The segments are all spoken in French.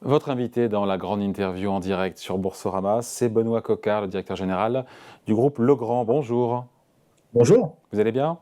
Votre invité dans la grande interview en direct sur Boursorama, c'est Benoît Coquard, le directeur général du groupe Legrand. Bonjour. Bonjour, Vous allez bien?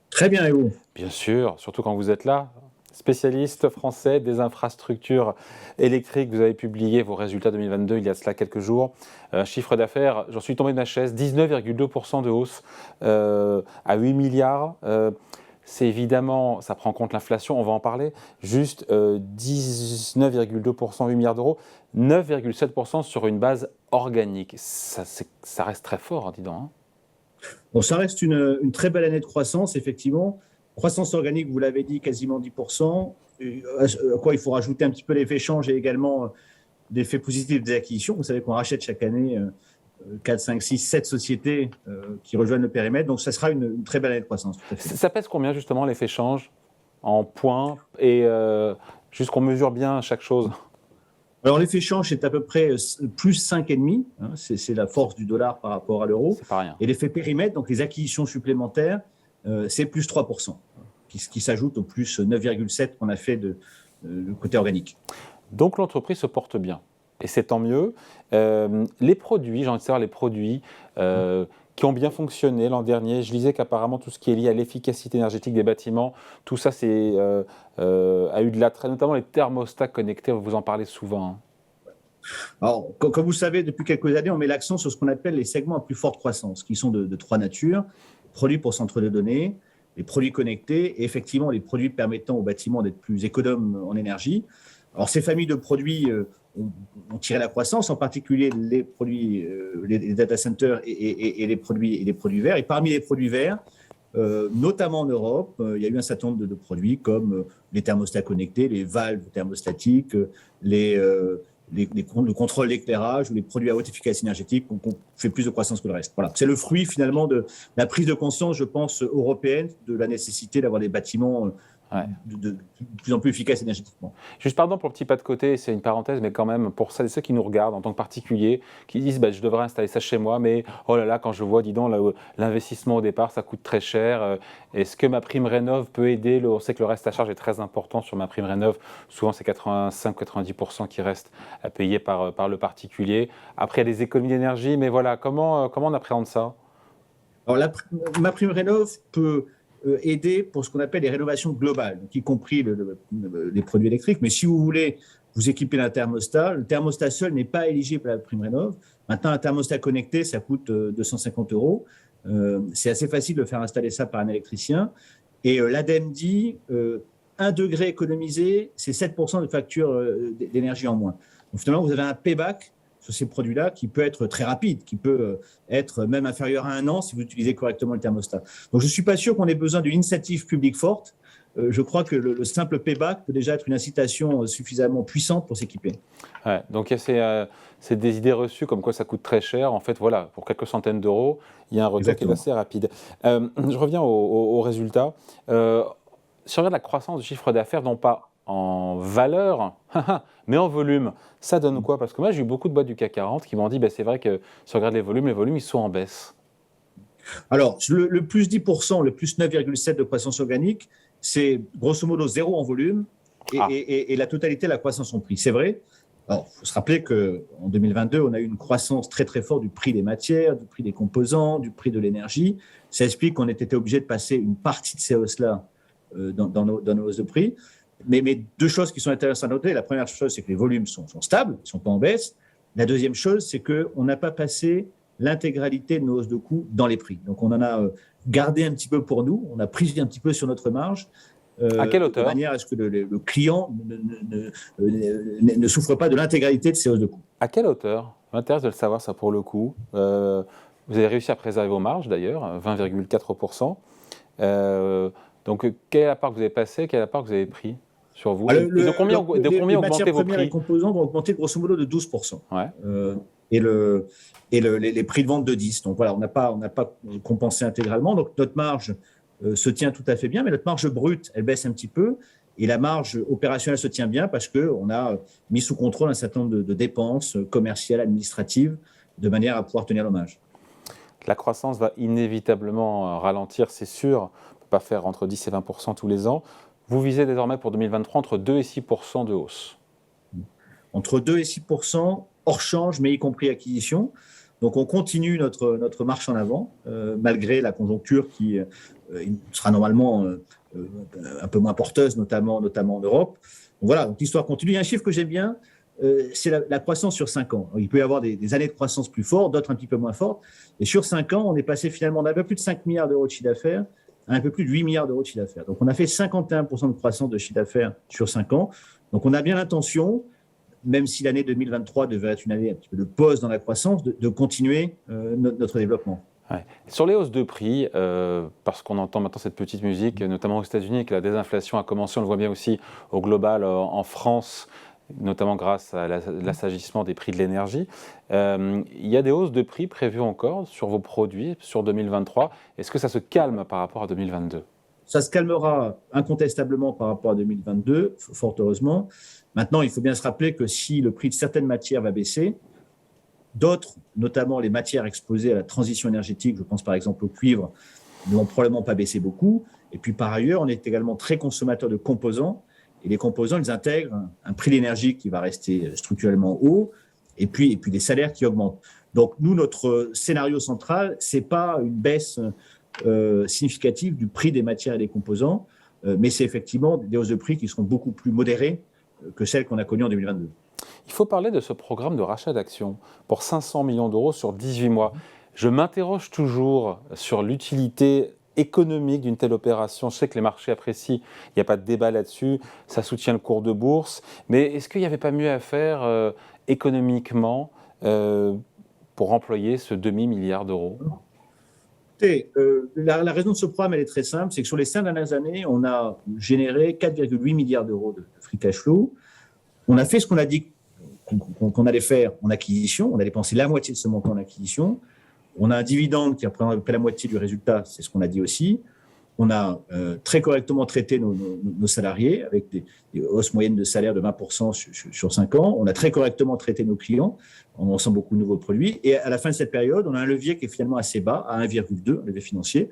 très bien et vous? Bien sûr, surtout quand vous êtes là. Spécialiste français des infrastructures électriques, vous avez publié vos résultats 2022 il y a cela quelques jours. Chiffre d'affaires, j'en suis tombé de ma chaise, 19,2% de hausse à 8 milliards. C'est évidemment, ça prend en compte l'inflation, on va en parler, juste 19,2%, 8 milliards d'euros, 9,7% sur une base organique. Ça reste très fort, hein, dis donc, hein. Bon, ça reste une très belle année de croissance, effectivement. Croissance organique, vous l'avez dit, quasiment 10%. À quoi il faut rajouter un petit peu l'effet change et également l'effet positif des acquisitions. Vous savez qu'on rachète chaque année 4, 5, 6, 7 sociétés qui rejoignent le périmètre. Donc, ça sera une très belle année de croissance, tout à fait. Ça pèse combien justement l'effet change en points et juste qu'on mesure bien chaque chose? Alors, l'effet change est à peu près plus 5,5. Hein, c'est la force du dollar par rapport à l'euro. C'est pas rien. Et l'effet périmètre, donc les acquisitions supplémentaires, c'est plus 3%, qui s'ajoute au plus 9,7 qu'on a fait de côté organique. Donc l'entreprise se porte bien. Et c'est tant mieux. Les produits, j'ai envie de savoir les produits qui ont bien fonctionné l'an dernier. Je lisais qu'apparemment tout ce qui est lié à l'efficacité énergétique des bâtiments, tout ça a eu de l'attrait, notamment les thermostats connectés, vous en parlez souvent, hein. Alors, comme vous le savez, depuis quelques années, on met l'accent sur ce qu'on appelle les segments à plus forte croissance, qui sont de trois natures: produits pour centres de données, les produits connectés et effectivement les permettant aux bâtiments d'être plus économes en énergie. Alors, ces familles de produits ont tiré la croissance, en particulier les produits, les data centers et les produits verts. Et parmi les produits verts, notamment en Europe, il y a eu un certain nombre de produits comme les thermostats connectés, les valves thermostatiques, le contrôle d'éclairage ou les produits à haute efficacité énergétique ont fait plus de croissance que le reste. Voilà. C'est le fruit finalement de la prise de conscience, je pense, européenne de la nécessité d'avoir des bâtiments Ouais. de plus en plus efficaces énergétiquement. Juste pardon pour le petit pas de côté, c'est une parenthèse, mais quand même, pour celles et ceux qui nous regardent en tant que particuliers, qui disent bah, je devrais installer ça chez moi, mais oh là là, quand je vois, dis donc, l'investissement au départ, ça coûte très cher. Est-ce que ma prime rénov peut aider? On sait que le reste à charge est très important sur ma prime rénov. Souvent, c'est 85-90% qui reste à payer par le particulier. Après, il y a des économies d'énergie, mais voilà, comment on appréhende ça? Alors, ma prime rénov peut aider pour ce qu'on appelle les rénovations globales, donc y compris les produits électriques. Mais si vous voulez vous équiper d'un thermostat, le thermostat seul n'est pas éligible à la prime rénov. Maintenant, un thermostat connecté, ça coûte 250 euros. C'est assez facile de faire installer ça par un électricien. Et l'ADEME dit 1 degré économisé, c'est 7% de facture d'énergie en moins. Donc finalement, vous avez un payback sur ces produits-là qui peut être très rapide, qui peut être même inférieur à 1 an si vous utilisez correctement le thermostat. Donc je ne suis pas sûr qu'on ait besoin d'une initiative publique forte. Je crois que le simple payback peut déjà être une incitation suffisamment puissante pour s'équiper. Ouais, donc il y a c'est des idées reçues comme quoi ça coûte très cher. En fait, voilà, pour quelques centaines d'euros, il y a un retour qui est Exactement. assez rapide. Je reviens aux résultats. Si on regarde la croissance du chiffre d'affaires, non pas en valeur, mais en volume, ça donne quoi? Parce que moi, j'ai eu beaucoup de boîtes du CAC 40 qui m'ont dit, bah, c'est vrai que si on regarde les volumes, ils sont en baisse. Alors, le plus 10%, le plus 9,7 de croissance organique, c'est grosso modo zéro en volume Ah, et la totalité de la croissance en prix. C'est vrai. Alors, il faut se rappeler qu'en 2022, on a eu une croissance très, très forte du prix des matières, du prix des composants, du prix de l'énergie. Ça explique qu'on ait été obligé de passer une partie de ces hausses-là dans nos hausses de prix. Mais deux choses qui sont intéressantes à noter. La première chose, c'est que les volumes sont stables, ils ne sont pas en baisse. La deuxième chose, c'est qu'on n'a pas passé l'intégralité de nos hausses de coûts dans les prix. Donc, on en a gardé un petit peu pour nous, on a pris un petit peu sur notre marge, à quelle de hauteur? manière à ce que le client ne souffre pas de l'intégralité de ces hausses de coûts. À quelle hauteur? M'intéresse de le savoir, ça, pour le coup. Vous avez réussi à préserver vos marges, d'ailleurs, 20,4%. Donc, quelle est la part que vous avez passée, quelle est la part que vous avez pris sur vous? Et de combien, Les matières augmenter vos premières et prix? composants vont augmenter grosso modo de 12%. Ouais. Et les prix de vente de 10%. Donc voilà, on n'a pas compensé intégralement. Donc notre marge se tient tout à fait bien, mais notre marge brute, elle baisse un petit peu. Et la marge opérationnelle se tient bien parce qu'on a mis sous contrôle un certain nombre de dépenses commerciales, administratives, de manière à pouvoir tenir l'hommage. La croissance va inévitablement ralentir, c'est sûr. On ne peut pas faire entre 10 et 20% tous les ans. Vous visez désormais pour 2023 entre 2 et 6% de hausse. entre 2 et 6% hors change, mais y compris acquisition. Donc, on continue notre marche en avant, malgré la conjoncture qui sera normalement un peu moins porteuse, notamment en Europe. Donc, voilà, donc l'histoire continue. Il y a un chiffre que j'aime bien, c'est la croissance sur 5 ans. Il peut y avoir des années de croissance plus fortes, d'autres un petit peu moins fortes. Et sur 5 ans, on est passé finalement d'un peu plus de 5 milliards d'euros de chiffre d'affaires à un peu plus de 8 milliards d'euros de chiffre d'affaires. Donc, on a fait 51% de croissance de chiffre d'affaires sur 5 ans. Donc, on a bien l'intention, même si l'année 2023 devait être une année un petit peu de pause dans la croissance, de continuer notre développement. Ouais. Sur les hausses de prix, parce qu'on entend maintenant cette petite musique, notamment aux États-Unis, que la désinflation a commencé, on le voit bien aussi au global en France, notamment grâce à l'assagissement des prix de l'énergie. Il y a des hausses de prix prévues encore sur vos produits sur 2023. Est-ce que ça se calme par rapport à 2022 ? Ça se calmera incontestablement par rapport à 2022, fort heureusement. Maintenant, il faut bien se rappeler que si le prix de certaines matières va baisser, d'autres, notamment les matières exposées à la transition énergétique, je pense par exemple au cuivre, ne vont probablement pas baisser beaucoup. Et puis par ailleurs, on est également très consommateur de composants. Et les composants, ils intègrent un prix de l'énergie qui va rester structurellement haut et puis des salaires qui augmentent. Donc nous, notre scénario central, ce n'est pas une baisse significative du prix des matières et des composants, mais c'est effectivement des hausses de prix qui seront beaucoup plus modérées que celles qu'on a connues en 2022. Il faut parler de ce programme de rachat d'actions pour 500 millions d'euros sur 18 mois. Je m'interroge toujours sur l'utilité économique d'une telle opération. Je sais que les marchés apprécient, il n'y a pas de débat là-dessus, ça soutient le cours de bourse, mais est-ce qu'il n'y avait pas mieux à faire économiquement pour employer ce demi-milliard d'euros ? La raison de ce programme, elle est très simple, c'est que sur les 5 dernières années, on a généré 4,8 milliards d'euros de free cash flow. On a fait ce qu'on a dit qu'on allait faire en acquisition. On a dépensé la moitié de ce montant en acquisition. On a un dividende qui représente à peu près la moitié du résultat, c'est ce qu'on a dit aussi. On a très correctement traité nos salariés avec des hausses moyennes de salaire de 20% sur 5 ans. On a très correctement traité nos clients en lançant beaucoup de nouveaux produits. Et à la fin de cette période, on a un levier qui est finalement assez bas, à 1,2, un levier financier.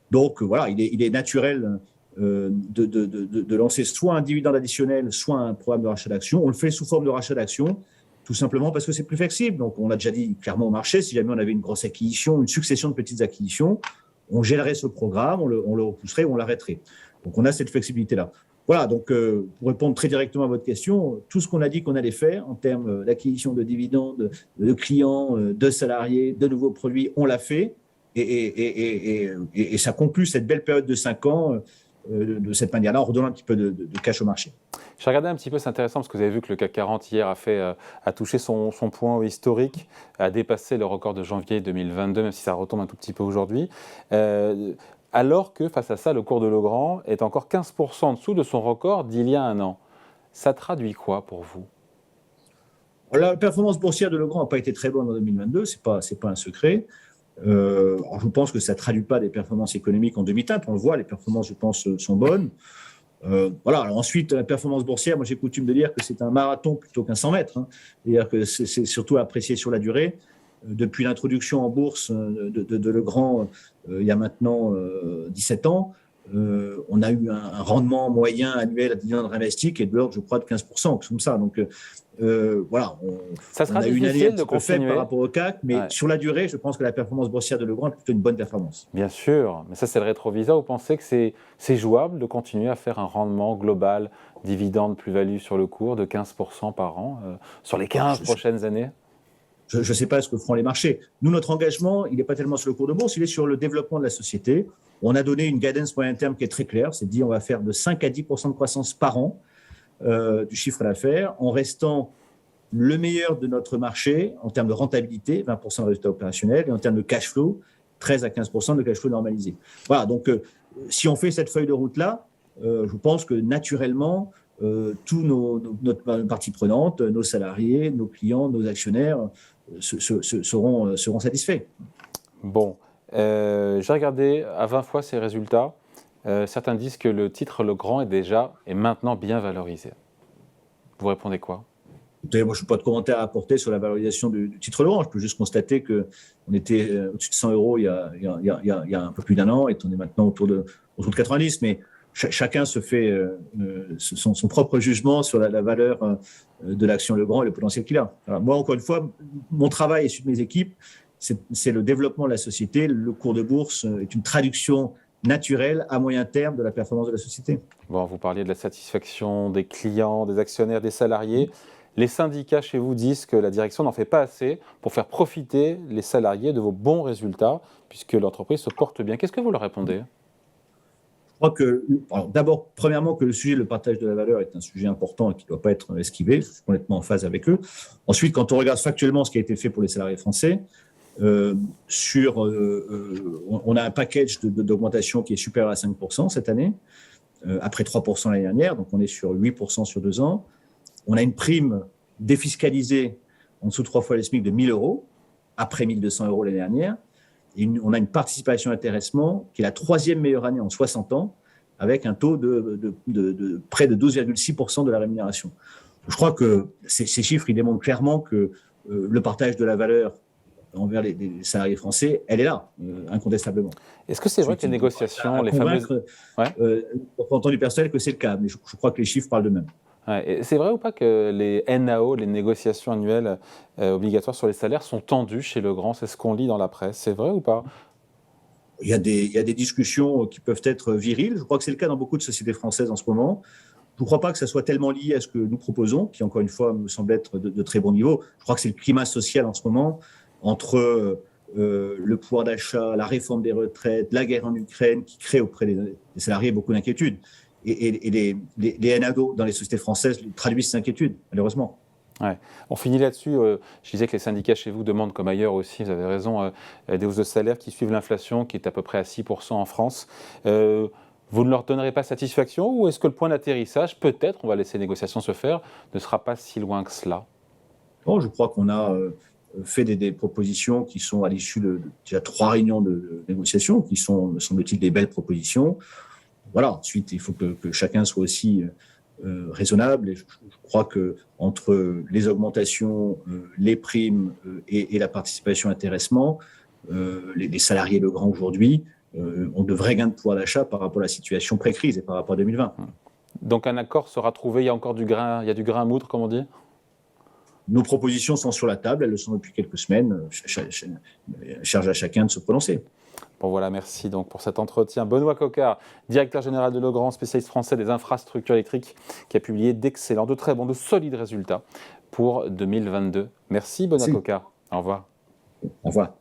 Donc voilà, il est naturel de lancer soit un dividende additionnel, soit un programme de rachat d'actions. On le fait sous forme de rachat d'actions, tout simplement parce que c'est plus flexible. Donc on l'a déjà dit clairement au marché, si jamais on avait une grosse acquisition, une succession de petites acquisitions, on gèlerait ce programme, on le repousserait ou on l'arrêterait. Donc on a cette flexibilité-là. Voilà, donc pour répondre très directement à votre question, tout ce qu'on a dit qu'on allait faire en termes d'acquisition de dividendes, de clients, de salariés, de nouveaux produits, on l'a fait. Et ça conclut cette belle période de 5 ans de cette manière-là, en redonnant un petit peu de cash au marché. J'ai regardé un petit peu, c'est intéressant parce que vous avez vu que le CAC 40 hier a touché son point historique, a dépassé le record de janvier 2022, même si ça retombe un tout petit peu aujourd'hui. Alors que face à ça, le cours de Legrand est encore 15% en dessous de son record d'il y a un an. Ça traduit quoi pour vous ? La performance boursière de Legrand n'a pas été très bonne en 2022, c'est pas un secret. Alors je pense que ça ne traduit pas des performances économiques en demi-teinte. On le voit, les performances, je pense, sont bonnes. Voilà. Alors ensuite, la performance boursière, moi j'ai coutume de dire que c'est un marathon plutôt qu'un 100 mètres. C'est-à-dire que c'est surtout apprécié sur la durée. Depuis l'introduction en bourse de Legrand, il y a maintenant 17 ans, on a eu un rendement moyen annuel à dividende réinvesti qui est de l'ordre, je crois, de 15%, comme ça. Donc voilà, ça sera on a eu une année un petit peu faible par rapport au CAC, mais sur la durée, je pense que la performance boursière de Legrand est plutôt une bonne performance. Bien sûr, mais ça c'est le rétroviseur. Vous pensez que c'est jouable de continuer à faire un rendement global, dividende, plus-value sur le cours de 15% par an sur les 15 prochaines années ? Je ne sais pas ce que feront les marchés. Nous, notre engagement, il n'est pas tellement sur le cours de bourse, il est sur le développement de la société. On a donné une guidance moyen terme qui est très claire, c'est de dire on va faire de 5 à 10% de croissance par an du chiffre d'affaires, en restant le meilleur de notre marché en termes de rentabilité, 20% de résultat opérationnel, et en termes de cash flow, 13 à 15% de cash flow normalisé. Voilà, donc si on fait cette feuille de route-là, je pense que naturellement, tous notre partie prenante, nos salariés, nos clients, nos actionnaires seront satisfaits. Bon, j'ai regardé à 20 fois ces résultats. Certains disent que le titre Legrand est maintenant bien valorisé. Vous répondez quoi ? Écoutez, moi, je n'ai pas de commentaire à apporter sur la valorisation du titre Legrand. Je peux juste constater qu'on était au-dessus de 100 € il y a un peu plus d'un an et on est maintenant autour de 90. Mais chacun se fait son propre jugement sur la valeur de l'action Legrand et le potentiel qu'il a. Alors, moi, encore une fois, mon travail et celui de mes équipes, c'est le développement de la société. Le cours de bourse est une traduction naturelle à moyen terme de la performance de la société. Bon, vous parliez de la satisfaction des clients, des actionnaires, des salariés. Les syndicats chez vous disent que la direction n'en fait pas assez pour faire profiter les salariés de vos bons résultats, puisque l'entreprise se porte bien. Qu'est-ce que vous leur répondez ? Je crois que, d'abord, premièrement, que le sujet, le partage de la valeur est un sujet important et qui ne doit pas être esquivé. Je suis complètement en phase avec eux. Ensuite, quand on regarde factuellement ce qui a été fait pour les salariés français, on a un package d'augmentation qui est supérieur à 5% cette année, après 3% l'année dernière, donc on est sur 8% sur 2 ans. On a une prime défiscalisée en dessous de 3 fois le SMIC de 1 000 €, après 1 200 € l'année dernière. Et on a une participation intéressement qui est la 3e meilleure année en 60 ans, avec un taux de près de 12,6% de la rémunération. Je crois que ces chiffres, ils démontrent clairement que le partage de la valeur envers les salariés français, elle est là, incontestablement. Est-ce que c'est vrai que les négociations, les fameuses... Représentant du personnel, que c'est le cas, mais je crois que les chiffres parlent d'eux-mêmes. Ouais, c'est vrai ou pas que les NAO, les négociations annuelles obligatoires sur les salaires, sont tendues chez Legrand? C'est ce qu'on lit dans la presse. C'est vrai ou pas? Il y a des discussions qui peuvent être viriles. Je crois que c'est le cas dans beaucoup de sociétés françaises en ce moment. Je ne crois pas que ça soit tellement lié à ce que nous proposons, qui, encore une fois, me semble être de très bon niveau. Je crois que c'est le climat social en ce moment, entre le pouvoir d'achat, la réforme des retraites, la guerre en Ukraine, qui crée auprès des salariés beaucoup d'inquiétudes. Et les NAO dans les sociétés françaises traduisent ces inquiétudes, malheureusement. Ouais. On finit là-dessus. Je disais que les syndicats chez vous demandent, comme ailleurs aussi, vous avez raison, des hausses de salaire qui suivent l'inflation, qui est à peu près à 6% en France. Vous ne leur donnerez pas satisfaction, ou est-ce que le point d'atterrissage, peut-être, on va laisser les négociations se faire, ne sera pas si loin que cela? Bon, je crois qu'on a fait des propositions qui sont à l'issue de déjà 3 réunions de négociations, qui sont, me semble-t-il, des belles propositions. Voilà. Ensuite, il faut que chacun soit aussi raisonnable. Et je crois que entre les augmentations, les primes et la participation intéressement, les salariés Legrand aujourd'hui ont de vrais gains de pouvoir d'achat par rapport à la situation pré-crise et par rapport à 2020. Donc un accord sera trouvé. Il y a encore du grain, il y a du grain à moudre, comme on dit. Nos propositions sont sur la table. Elles le sont depuis quelques semaines. Charge à chacun de se prononcer. Bon voilà, merci donc pour cet entretien. Benoît Coquard, directeur général de Legrand, spécialiste français des infrastructures électriques, qui a publié d'excellents, de très bons, de solides résultats pour 2022. Merci Benoît Coquard. Au revoir. Au revoir.